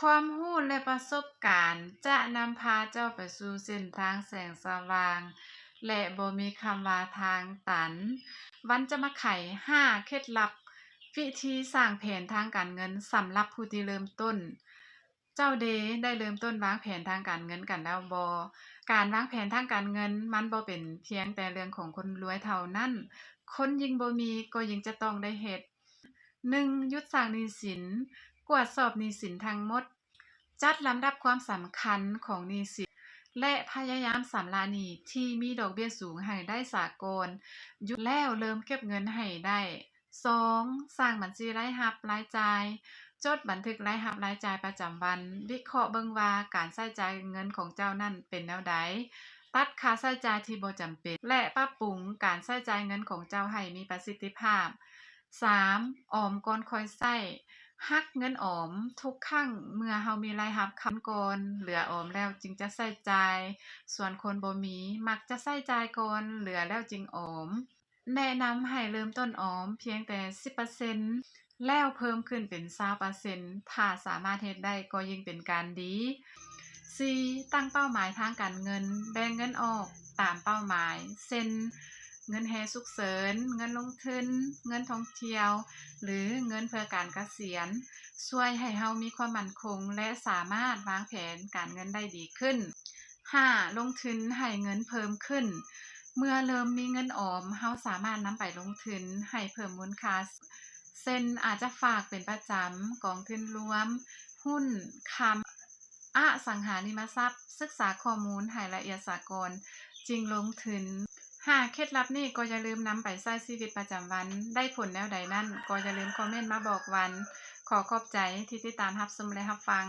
ความรู้และประสบการณ์จะนำพาเจ้าไปสู่เส้นทางแสงสว่าง และบ่มีคำว่าทางตัน วันจะมาไข5เคล็ดลับวิธีสร้างแผนทางการเงินสำหรับผู้ที่เริ่มต้น เจ้าเดได้เริ่มต้นวางแผนทางการเงินกันแล้วบ่ การวางแผนทางการเงินมันบ่เป็นเพียงแต่เรื่องของคนรวยเท่านั้น คนยิ่งบ่มีก็ยิ่งจะต้องได้เฮ็ด 1. หยุดสร้างหนี้สิน ตรวจสอบหนี้สินทั้งหมด จัดลำดับความสำคัญของหนี้สิน และพยายามชำระหนี้ที่มีดอกเบี้ยสูงให้ได้สากล หยุดแล้วเริ่มเก็บเงินให้ได้ 2. สร้างบัญชีรายรับรายจ่าย จดบันทึกรายรับรายจ่ายประจำวัน วิเคราะห์เบิ่งว่าการใช้จ่ายเงินของเจ้านั้นเป็นแนวใด ตัดค่าใช้จ่ายที่บ่จำเป็น และปรับปรุงการใช้จ่ายเงินของเจ้าให้มีประสิทธิภาพ 3. ออมก่อนค่อยใช้ หักเงินออมทุกครั้งเมื่อเรามีรายรับเข้าก่อน เหลือออมแล้วจึงจะใช้จ่าย ส่วนคนบ่มีมักจะใช้จ่ายก่อน เหลือแล้วจึงออม แนะนำให้เริ่มต้นออมเพียงแต่ 10% แล้วเพิ่มขึ้นเป็น 20% ถ้าสามารถเฮ็ดได้ก็ยิ่งเป็นการดี 4. ตั้งเป้าหมายทางการเงิน แบ่งเงินออกตามเป้าหมาย เช่น เงินแฮ่ฉุกเฉิน เงินลงทุน เงินท่องเที่ยว หรือเงินเพื่อการเกษียณ ช่วยให้เรามีความมั่นคงและสามารถวางแผนการเงินได้ดีขึ้น 5. ลงทุนให้เงินเพิ่มขึ้น เมื่อเริ่มมีเงินออมเราสามารถนำไปลงทุนให้เพิ่มมูลค่า เช่น อาจจะฝากเป็นประจำ กองทุนรวม หุ้น ค้ำ อสังหาริมทรัพย์ ศึกษาข้อมูลให้ละเอียดซะก่อนจึงลงทุน 5 เคล็ดลับนี้ก็อย่าลืมนำไปใช้ชีวิตประจำวัน ได้ผลแนวใดนั้นก็อย่าลืมคอมเมนต์มาบอกวัน ขอขอบใจที่ติดตามรับชมและรับฟัง